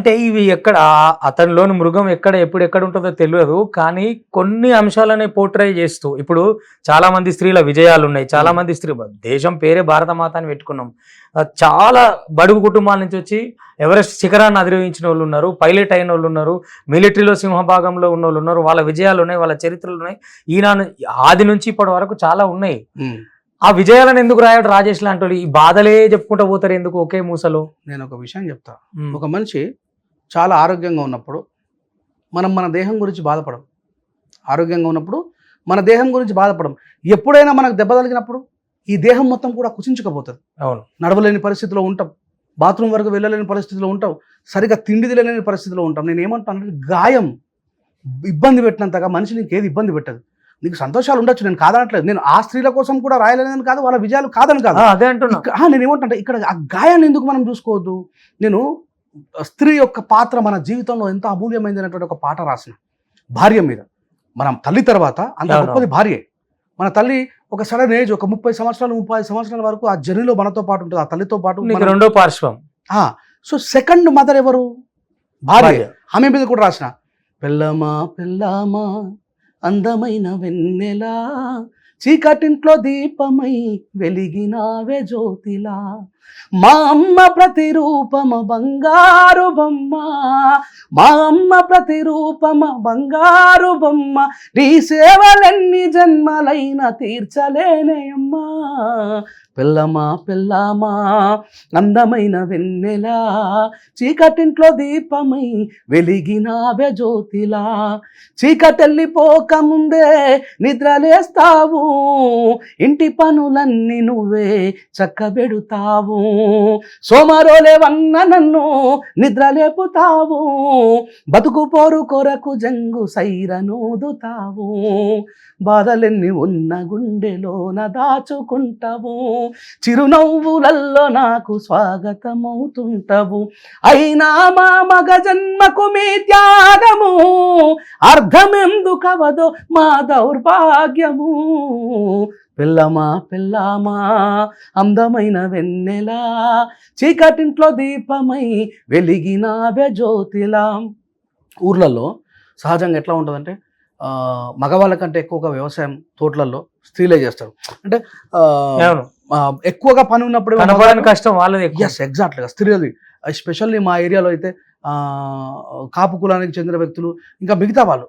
అంటే ఇవి ఎక్కడ అతనిలోని మృగం ఎక్కడ ఎప్పుడు ఎక్కడ ఉంటుందో తెలియదు. కానీ కొన్ని అంశాలని పోర్ట్రే చేస్తూ ఇప్పుడు చాలా మంది స్త్రీల విజయాలు ఉన్నాయి. చాలా మంది దేశం పేరే భారతమాత అని పెట్టుకున్నాం. చాలా బడుగు కుటుంబాల నుంచి వచ్చి ఎవరెస్ట్ శిఖరాన్ని అధిరోహించిన వాళ్ళు ఉన్నారు, పైలట్ అయిన వాళ్ళు ఉన్నారు, మిలిటరీలో సింహభాగంలో ఉన్న వాళ్ళు ఉన్నారు. వాళ్ళ విజయాలు ఉన్నాయి, వాళ్ళ చరిత్రలు ఉన్నాయి. ఈయన ఆది నుంచి ఇప్పటి వరకు చాలా ఉన్నాయి. ఆ విజయాలను ఎందుకు రాయడు రాజేష్ లాంటి వాళ్ళు? ఈ బాధలే చెప్పుకుంటూ పోతారు ఎందుకు ఒకే మూసలో? నేను ఒక విషయం చెప్తా. ఒక మనిషి చాలా ఆరోగ్యంగా ఉన్నప్పుడు మనం మన దేహం గురించి బాధపడం. ఆరోగ్యంగా ఉన్నప్పుడు మన దేహం గురించి బాధపడం. ఎప్పుడైనా మనకు దెబ్బ తగిలినప్పుడు ఈ దేహం మొత్తం కూడా కుచించుకపోతుంది. అవును, నడవలేని పరిస్థితిలో ఉంటాం, బాత్రూమ్ వరకు వెళ్ళలేని పరిస్థితిలో ఉంటాం, సరిగా తిండి తినలేని పరిస్థితిలో ఉంటాం. నేను ఏమంటాను, గాయం ఇబ్బంది పెట్టినంతగా మనిషిని ఇంకేది ఇబ్బంది పెట్టదు. నీకు సంతోషాలు ఉండొచ్చు, నేను కాదనట్లేదు. నేను ఆ స్త్రీల కోసం కూడా రాయలేదని కాదు, వాళ్ళ విజయాలు కాదని కాదు, అదే అంటున్నా. నేను ఏమంటే ఇక్కడ ఆ గాయాన్ని ఎందుకు మనం చూసుకోవద్దు? నేను స్త్రీ యొక్క పాత్ర మన జీవితంలో ఎంత అమూల్యమైనది అనేటువంటి ఒక పాట రాసిన భార్య మీద. మనం తల్లి తర్వాత అంత గొప్పది భార్యే. మన తల్లి ఒక సడన్ ఏజ్, ఒక 30 సంవత్సరాలు 35 సంవత్సరాల వరకు ఆ జర్నీలో మనతో పాటు ఉంటుంది, ఆ తల్లితో పాటు. రెండో పార్శ్వం. సో సెకండ్ మదర్ ఎవరు? భార్య. ఆమె మీద కూడా రాసిన, పెళ్ళమా పెళ్ళామా అందమైన వెన్నెలా, చీకటింట్లో దీపమై వెలిగినావే జ్యోతిలా, మా అమ్మ ప్రతిరూపమ బంగారు బొమ్మ, మా అమ్మ ప్రతిరూపమ బంగారు బొమ్మ, నీ సేవలెన్ని జన్మలైన తీర్చలేనే అమ్మా, పెళ్ళమా పెళ్ళామా అందమైన వెన్నెలా, చీకటింట్లో దీపమై వెలిగినావే జ్యోతిలా, చీకటెళ్ళిపోక ముందే నిద్రలేస్తావు, ఇంటి పనులన్నీ నువ్వే చక్కబెడుతావు, సోమరోలేవన్న నన్ను నిద్రలేపుతావు, బతుకు పోరు కొరకు జంగు సైరనూదుతావు, బాధలెన్ని ఉన్న గుండెలోన దాచుకుంటావు, చిరునవ్వులల్లో నాకు స్వాగతమవుతుంటావు, అయినా మా మగ జన్మకు మీ త్యాగము అర్థమెందుకవదో మా దౌర్భాగ్యము, పెళ్ళమా పెళ్ళామా అందమైన వెన్నెలా, చీకటింట్లో దీపమై వెలిగినావే జ్యోతిలా. ఊర్లలో సహజంగా ఎట్లా ఉంటుందంటే, మగవాళ్ళ కంటే ఎక్కువగా వ్యవసాయం తోటలలో స్త్రీలే చేస్తారు. అంటే ఎక్కువగా పని ఉన్నప్పుడు కష్టం వాళ్ళది. ఎగ్జాక్ట్గా స్త్రీలది. ఎస్పెషల్లీ మా ఏరియాలో అయితే కాపు కులానికి చెందిన వ్యక్తులు, ఇంకా మిగతా వాళ్ళు,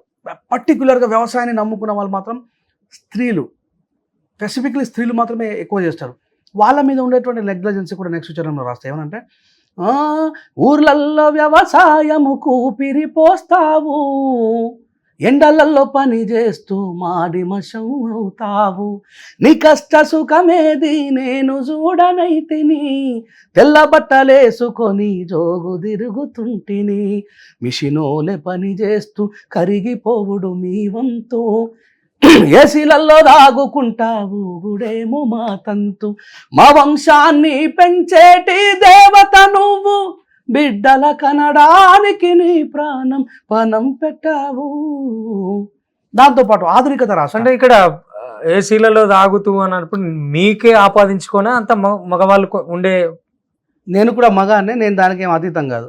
పర్టికులర్గా వ్యవసాయాన్ని నమ్ముకున్న వాళ్ళు మాత్రం స్త్రీలు, స్పెసిఫిక్లీ స్త్రీలు మాత్రమే ఎక్కువ చేస్తారు. వాళ్ళ మీద ఉండేటువంటి నెగ్లిజెన్సీ కూడా నెక్స్ట్ చరణంలో రాస్తాయి. ఏమనంటే, ఊర్లల్లో వ్యవసాయము కూపిరి పోస్తావు, ఎండలల్లో పని చేస్తూ మాడిమశం అవుతావు, నీ కష్ట సుఖమేది నేను చూడనైతిని, తెల్ల బట్టలేసుకొని జోగు తిరుగుతుంటిని, మిషనోలే పని చేస్తూ కరిగిపోవుడు మీ వంతు, ఏసీలల్లో దాగుకుంటావు గుడేమో మా తంతు, మా వంశాన్ని పెంచేటి దేవత నువ్వు, బిడ్డల కనడానికి నీ ప్రాణం పణం పెట్టావు. దాంతోపాటు ఆధునికత రాష్ట్ర. అంటే ఇక్కడ ఏసీలలో తాగుతూ అన్నప్పుడు మీకే ఆపాదించుకొని అంత మగవాళ్ళు ఉండే, నేను కూడా మగానే, నేను దానికి ఏం అతీతం కాదు.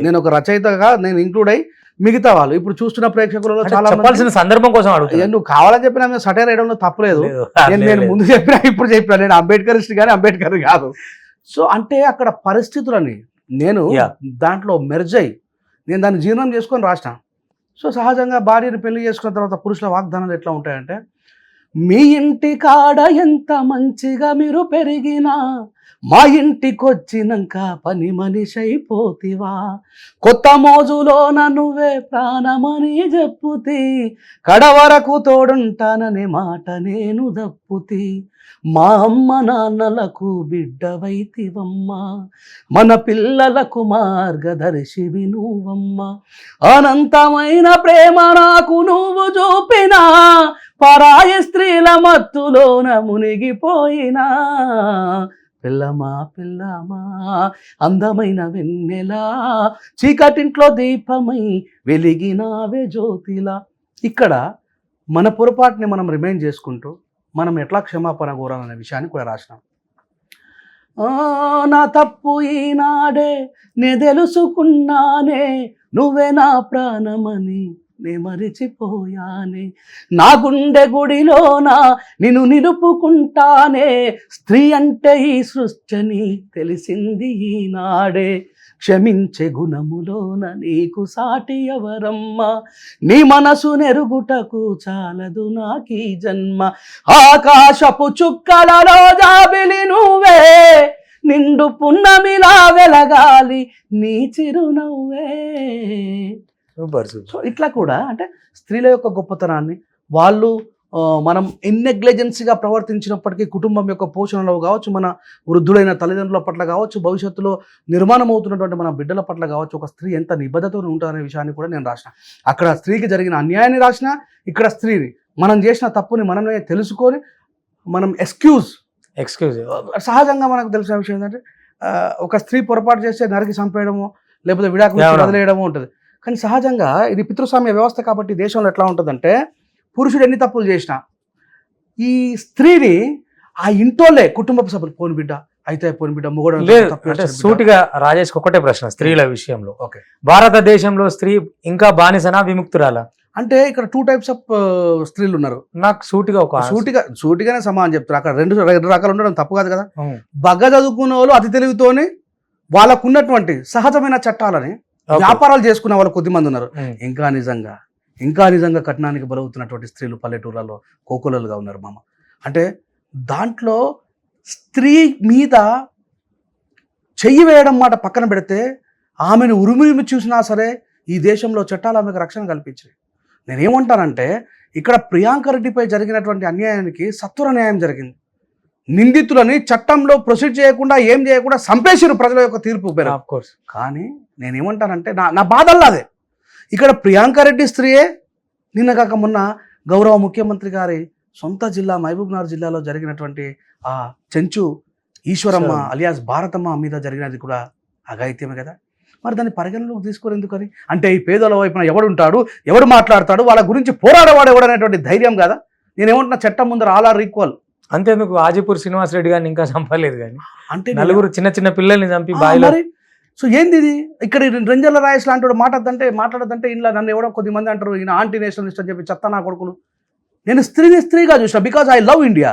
నేను ఒక రచయితగా నేను ఇంక్లూడ్ అయ్యి మిగతా వాళ్ళు ఇప్పుడు చూస్తున్న ప్రేక్షకులలో చాలా చెప్పాల్సిన సందర్భం కోసం అడుగుతాను. నువ్వు కావాలని చెప్పినా సటైర్ వేయడంలో తప్పులేదు. నేను ముందు చెప్పినా ఇప్పుడు చెప్పినా, నేను అంబేద్కరిస్ట్ కానీ అంబేద్కర్ కాదు. సో అంటే అక్కడ పరిస్థితులని నేను దాంట్లో మెర్జ్ అయ్యి నేను దాన్ని జీర్ణం చేసుకొని రాసిన. సో సహజంగా భార్యను పెళ్లి చేసుకున్న తర్వాత పురుషుల వాగ్దానాలు ఎట్లా ఉంటాయంటే, మీ ఇంటి కాడ ఎంత మంచిగా మీరు పెరిగినా, మా ఇంటికొచ్చినాక పని మనిషి అయిపోతివా, కొత్త మోజులోన నువ్వే ప్రాణమని చెప్పుతి, కడవరకు తోడుంటాననే మాట నేను దప్పుతి, మా అమ్మ నాన్నలకు బిడ్డవైతివమ్మా, మన పిల్లలకు మార్గదర్శివి నువ్వమ్మ, అనంతమైన ప్రేమ నాకు నువ్వు చూపినా, పరాయి స్త్రీల మత్తులోన మునిగిపోయినా, పిల్లమా పిల్లమా అందమైన వెన్నెలా, చీకటింట్లో దీపమై వెలిగినావే జ్యోతిలా. ఇక్కడ మన పొరపాటుని మనం రిమైండ్ చేసుకుంటూ మనం ఎట్లా క్షమాపణ కోరాలనే విషయాన్ని కూడా రాసినాం. నా తప్పు ఈనాడే నే తెలుసుకున్నానే, నువ్వే నా ప్రాణమని నే మరిచిపోయానే, నా గుండె గుడిలోన నిన్ను నిలుపుకుంటానే, స్త్రీ అంటే ఈ సృష్టిని తెలిసింది ఈనాడే, క్షమించే గుణములోన నీకు సాటి ఎవరమ్మా, నీ మనసు నెరుగుటకు చాలదు నాకీ జన్మ, ఆకాశపు చుక్కలలో జాబిలి నువ్వే, నిండు పున్నమిలా వెలగాలి నీ చిరునవ్వే. సూపర్ సో ఇట్లా కూడా అంటే స్త్రీల యొక్క గొప్పతనాన్ని వాళ్ళు మనం ఇన్నెగ్లిజెన్సీగా ప్రవర్తించినప్పటికీ కుటుంబం యొక్క పోషణలో కావచ్చు, మన వృద్ధులైన తల్లిదండ్రుల పట్ల కావచ్చు, భవిష్యత్తులో నిర్మాణం అవుతున్నటువంటి మన బిడ్డల పట్ల కావచ్చు, ఒక స్త్రీ ఎంత నిబద్ధతో ఉంటుందనే విషయాన్ని కూడా నేను రాసిన. అక్కడ స్త్రీకి జరిగిన అన్యాయాన్ని రాసిన, ఇక్కడ స్త్రీని మనం చేసిన తప్పుని మనమే తెలుసుకొని మనం ఎక్స్క్యూజ్ సహజంగా మనకు తెలిసిన విషయం ఏంటంటే ఒక స్త్రీ పొరపాటు చేస్తే నరికి చంపేయడము లేకపోతే విడాకులు వదిలేయడము ఉంటుంది. కానీ సహజంగా ఇది పితృస్వామ్య వ్యవస్థ కాబట్టి దేశంలో ఎట్లా ఉంటుందంటే పురుషుడు ఎన్ని తప్పులు చేసినా ఈ స్త్రీని ఆ ఇంటోలే కుటుంబ సభ్యులు పోని బిడ్డ అయితే పోని బిడ్డ మొగడు లేదు. సూటిగా రాజేష్ ఒకటే ప్రశ్న స్త్రీల విషయంలో, ఓకే, భారతదేశంలో స్త్రీ ఇంకా బానిసనా విముక్తురాలా? అంటే ఇక్కడ 2 types ఆఫ్ స్త్రీలు ఉన్నారు. నాకు సూటిగానే సమానం చెప్తారు. అక్కడ రెండు రకాలు ఉండడం తప్పు కాదు కదా. బగ్గ చదువుకున్న వాళ్ళు అతి తెలివితోని వాళ్ళకు ఉన్నటువంటి సహజమైన చట్టాలని వ్యాపారాలు చేసుకునే వాళ్ళు కొద్దిమంది ఉన్నారు. ఇంకా నిజంగా కట్నానికి బలవుతున్నటువంటి స్త్రీలు పల్లెటూర్లలో కోకులలుగా ఉన్నారు మామ. అంటే దాంట్లో స్త్రీ మీద చెయ్యి వేయడం మాట పక్కన పెడితే ఆమెను ఉరిమిరిమి చూసినా సరే ఈ దేశంలో చట్టాలు ఆమెకు రక్షణ కల్పించాయి. నేనేమంటానంటే ఇక్కడ ప్రియాంక రెడ్డిపై జరిగినటువంటి అన్యాయానికి సత్వర న్యాయం జరిగింది. నిందితులని చట్టంలో ప్రొసీడ్ చేయకుండా ఏం చేయకుండా సంపేశారు ప్రజల యొక్క తీర్పు పేరు. కానీ నేనేమంటానంటే నా బాధల్లా అదే, ఇక్కడ ప్రియాంక రెడ్డి స్త్రీయే నిన్న కాక మొన్న గౌరవ ముఖ్యమంత్రి గారి సొంత జిల్లా మహబూబ్నగర్ జిల్లాలో జరిగినటువంటి ఆ చెంచు ఈశ్వరమ్మ అలియాస్ భారతమ్మ మీద జరిగినది కూడా అఘాయిత్యమే కదా. మరి దాన్ని పరిగణలోకి తీసుకోరు ఎందుకని? అంటే ఈ పేదల వైపున ఎవడుంటాడు, ఎవడు మాట్లాడతాడు, వాళ్ళ గురించి పోరాడేవాడు ఎవడనేటువంటి ధైర్యం కదా. నేనేమంటున్నా చట్టం ముందర ఆల్ ఆర్ ఈక్వల్. అంతేందుకు ఆజిపూర్ శ్రీనివాస్ రెడ్డి గారిని ఇంకా చంపలేదు కానీ అంటే నలుగురు చిన్న పిల్లల్ని చంపి బాయిలో. సో ఏంది ఇది? ఇక్కడ రంజల్ల రాయస్ లాంటి వాడు మాట్లాడదంటే ఇలా నన్ను ఎవడో కొద్దిమంది అంటారు ఈయన ఆంటీ నేషనలిస్ట్ అని చెప్పి చెత్త నా కొడుకులు. నేను స్త్రీగా చూసిన బికాజ్ ఐ లవ్ ఇండియా.